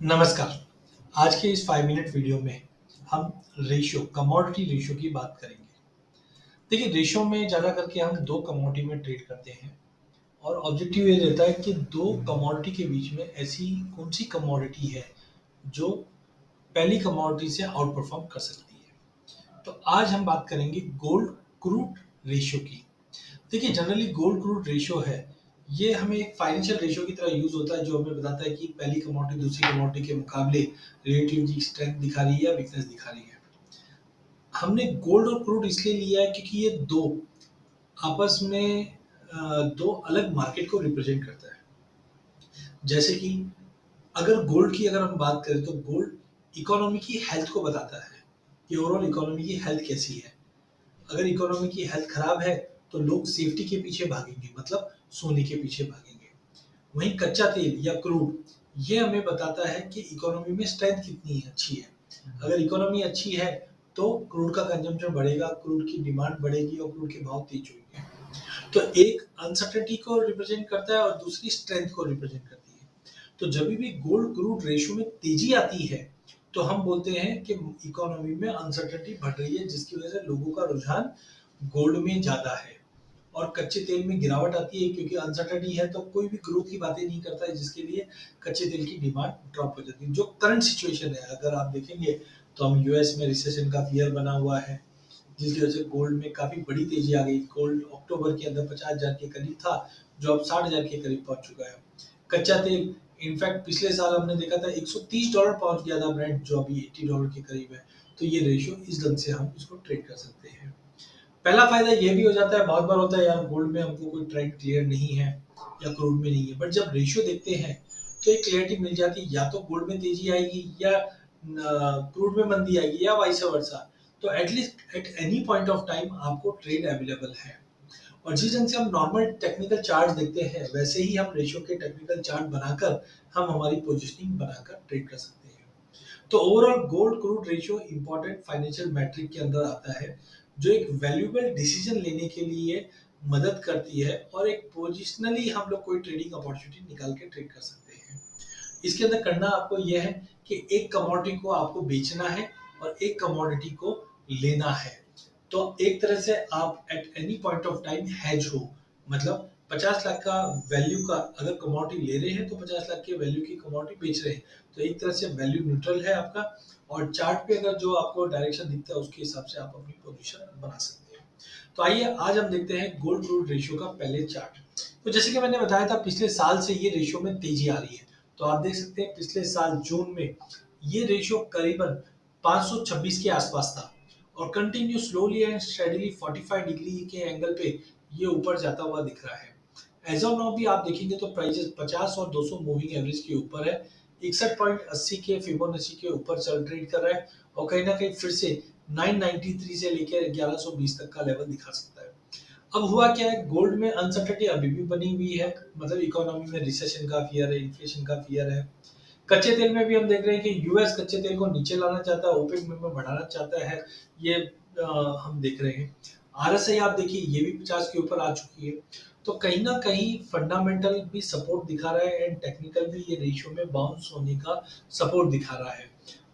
नमस्कार। आज के इस 5 मिनट वीडियो में हम कमोडिटी रेशियो की बात करेंगे। देखिए, रेशियो में ज़्यादा करके हम 2 कमोडिटी में ट्रेड करते हैं और ऑब्जेक्टिव ये रहता है कि 2 कमोडिटी के बीच में ऐसी कौन-सी कमोडिटी है जो पहली कमोडिटी से आउट परफॉर्म कर सकती है। तो आज हम बात करेंगे गोल्ड क्रूड रेशियो की। देखिए, जनरली गोल्ड क्रूड रेशियो है, ये हमें एक फाइनेंशियल रेशियो की तरह यूज होता है जो हमें बताता है कि पहली कमोडिटी दूसरी कमोडिटी के मुकाबले रिलेटिव स्ट्रेंथ दिखा रही है या वीकनेस दिखा रही है। हमने गोल्ड और क्रूड इसलिए लिया है क्योंकि ये दो आपस में दो अलग मार्केट को रिप्रेजेंट करता है। जैसे कि अगर हम बात करें तो गोल्ड इकोनॉमी की हेल्थ को बताता है कि ओवरऑल इकोनॉमी की हेल्थ कैसी है। अगर इकोनॉमी की हेल्थ खराब है तो लोग सेफ्टी के पीछे भागेंगे, मतलब सोने के पीछे भागेंगे। वहीं कच्चा तेल या क्रूड ये हमें बताता है कि इकोनॉमी में स्ट्रेंथ कितनी अच्छी है। अगर इकोनॉमी अच्छी है तो क्रूड का कंजम्पशन बढ़ेगा, क्रूड की डिमांड बढ़ेगी और क्रूड के भाव तेज होंगे। तो एक अनसर्टेनिटी को रिप्रेजेंट करता है और दूसरी स्ट्रेंथ को रिप्रेजेंट करती है। तो जब भी गोल्ड क्रूड रेशियो में तेजी आती है तो हम बोलते हैं कि इकोनॉमी में अनसर्टेनिटी बढ़ रही है, जिसकी वजह से लोगों का रुझान गोल्ड में ज्यादा है। और कच्चे तेल में गिरावट आती है क्योंकि अनसर्टेनिटी है तो कोई भी ग्रोथ की बातें नहीं करता है, जिसके लिए कच्चे तेल की डिमांड ड्रॉप हो जाती है। जो करंट सिचुएशन है, अगर आप देखेंगे तो हम यूएस में रिसेशन का फियर बना हुआ है, जिसकी वजह से गोल्ड में काफी बड़ी तेजी आ गई। गोल्ड अक्टूबर के अंदर 50,000 के करीब था, जो अब 60,000 के करीब पहुंच चुका है। कच्चा तेल इनफैक्ट पिछले साल हमने देखा था $130 पहुंच गया था ब्रेंट, जो अभी $80 के करीब है। तो ये रेशियो इस ढंग से हम इसको ट्रेड कर सकते हैं। पहला फायदा ये भी हो जाता है, बहुत बार होता है यार गोल्ड में हमको कोई ट्रेंड क्लियर नहीं है या क्रूड में नहीं है, बट जब रेशियो देखते हैं तो एक क्लियरिटी मिल जाती है, या तो गोल्ड में तेजी आएगी या क्रूड में मंदी आएगी या वाइस वर्सा। तो at least at any point of time आपको ट्रेड अवेलेबल है। और जिस ढंग से हम नॉर्मल टेक्निकल चार्ट देखते हैं वैसे ही हम रेशियो के टेक्निकल चार्ट बनाकर हम हमारी पोजिशनिंग बनाकर ट्रेड कर सकते हैं। तो overall gold crude ratio important financial metric के अंदर आता है, जो एक वैल्यूएबल डिसीजन लेने के लिए मदद करती है और एक पोजिशनली हम लोग कोई ट्रेडिंग अपॉर्चुनिटी निकाल के ट्रेड कर सकते हैं। इसके अंदर करना आपको यह है कि एक कमोडिटी को आपको बेचना है और एक कमोडिटी को लेना है। तो एक तरह से आप at any point of time has हो, मतलब 50 लाख का वैल्यू का अगर कमोडिटी ले रहे हैं तो 50 लाख के वैल्यू की कमोडिटी बेच रहे हैं। तो एक तरह से वैल्यू न्यूट्रल है आपका, और चार्ट पे अगर जो आपको डायरेक्शन दिखता है उसके हिसाब से आप अपनी पोजीशन बना सकते हैं। तो आइए आज हम देखते हैं गोल्ड क्रूड रेशियो का पहले चार्ट। तो जैसे कि मैंने बताया था, पिछले साल से ये रेशियो में तेजी आ रही है। तो आप देख सकते हैं पिछले साल जून में ये रेशियो करीबन 526 के आसपास था और continue slowly and steadily 45 degree के एंगल पे ये ऊपर जाता हुआ दिख रहा है। एज ऑफ नाउ भी आप देखेंगे तो प्राइसेस 50 और 200 मूविंग एवरेज के ऊपर है, 61.80 के फिबोनाची के ऊपर चल ट्रेड कर रहा है और कहीं ना कहीं फिर से 993 से लेकर 1120 तक का लेवल दिखा सकता है। अब हुआ क्या है, गोल्ड में अनसर्टेनिटी अभी भी बनी हुई है, मतलब इकोनॉमी में रिसेशन का फियर है, इन्फ्लेशन का फियर है। कच्चे तेल में भी हम देख रहे हैं कि यूएस कच्चे तेल को नीचे लाना चाहता है, ओपेक में बढ़ाना चाहता है। ये हम देख रहे हैं। आरएसआई आप देखिए ये भी 50 के ऊपर आ चुकी है। तो कहीं ना कहीं फंडामेंटल भी सपोर्ट दिखा रहा है एंड टेक्निकल भी ये रेशियो में बाउंस होने का सपोर्ट दिखा रहा है।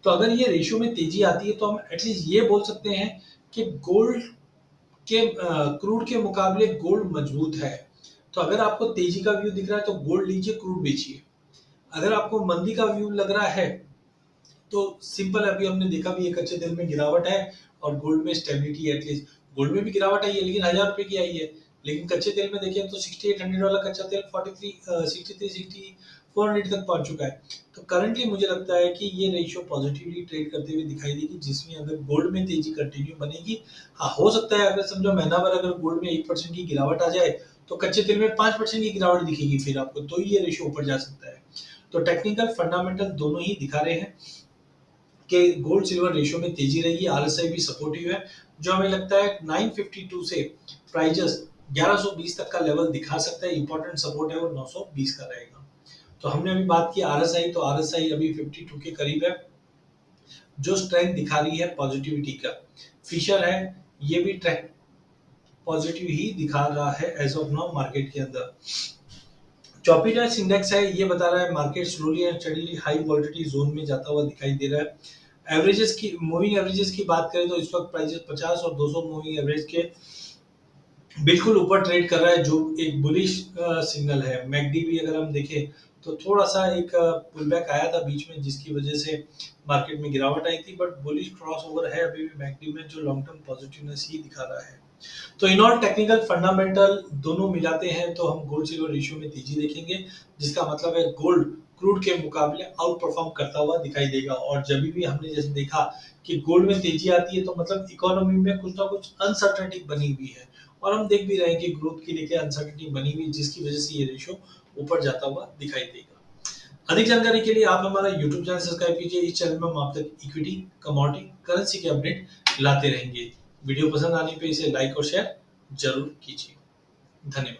तो अगर ये रेशियो में तेजी आती है तो हम एटलीस्ट ये बोल सकते हैं कि गोल्ड के क्रूड के मुकाबले गोल्ड मजबूत है। तो अगर आपको तेजी का व्यू दिख रहा है तो गोल्ड लीजिए, क्रूड बेचिए। अगर आपको मंदी का व्यू लग रहा है तो सिंपल, अभी हमने देखा भी है कच्चे तेल में गिरावट है और गोल्ड में स्टेबिलिटी है। एटलीस्ट गोल्ड में भी गिरावट आई है लेकिन 1000 रुपए की आई है। लेकिन कच्चे तेल में देखें तो 6800 वाला कच्चा तेल 63 6400 तक पहुंच चुका है। तो करंटली मुझे लगता है कि ये रेशियो पॉजिटिवली ट्रेड करते हुए दिखाई देगी, जिसमें अगर गोल्ड में तेजी कंटिन्यू बनेगी, हाँ हो सकता है अगर समझो महीना भर अगर गोल्ड में 1% की गिरावट आ जाए तो कच्चे तेल में 5% की गिरावट दिखेगी फिर आपको, तो ये रेशियो ऊपर जा सकता है। तो टेक्निकल फंडामेंटल दोनों ही दिखा रहे हैं कि गोल्ड सिल्वर रेशियो में तेजी रहेगी। आरएसआई भी सपोर्टिव है, जो हमें लगता है 952 से प्राइजेस 1120 तक का लेवल दिखा सकता है। इंपॉर्टेंट सपोर्ट है वो 920 का रहेगा। तो हमने अभी बात की आरएसआई, तो आरएसआई अभी 52 के करीब है, जो स्ट्रेंथ दिखा रही है पॉजिटिविटी का। फिशर है, ये भी ट्रेंड पॉजिटिव ही दिखा रहा है एज ऑफ नाउ मार्केट के अंदर। चॉपीनेस इंडेक्स है, ये बता रहा है market slowly and steadily high volatility zone में जाता हुआ दिखाई दे रहा है। एवरेजेस की, मूविंग एवरेजेस की बात करें तो इस वक्त प्राइसेस 50 और 200 मूविंग एवरेज के बिल्कुल ऊपर ट्रेड कर रहा है, जो एक बुलिश सिग्नल है। मैकडी भी अगर हम देखें तो थोड़ा सा एक पुल बैक आया था बीच में, जिसकी वजह से मार्केट में गिरावट आई थी, बट बुलिश क्रॉस ओवर है अभी भी मैकडी में, जो लॉन्ग टर्म पॉजिटिवनेस ही दिखा रहा है। तो इन ऑल टेक्निकल फंडामेंटल दोनों मिलाते हैं तो हम गोल्ड सिल्वर रेशियो में तेजी देखेंगे, जिसका मतलब है गोल्ड क्रूड के मुकाबले आउट परफॉर्म करता हुआ दिखाई देगा। और जब भी हमने जैसे देखा कि गोल्ड में तेजी आती है तो मतलब इकोनॉमी में कुछ ना कुछ अनसर्टेनिटी बनी हुई है, और हम देख भी रहे हैं कि ग्रोथ की लेकर अनसर्टेनिटी बनी हुई, जिसकी वजह से ये रेशियो ऊपर जाता हुआ दिखाई देगा। अधिक जानकारी के लिए आप हमारा यूट्यूब चैनल सब्सक्राइब कीजिए। इस चैनल में हम आप तक इक्विटी, कमोडिटी, करेंसी के अपडेट लाते रहेंगे। वीडियो पसंद आने पे इसे लाइक और शेयर जरूर कीजिए। धन्यवाद।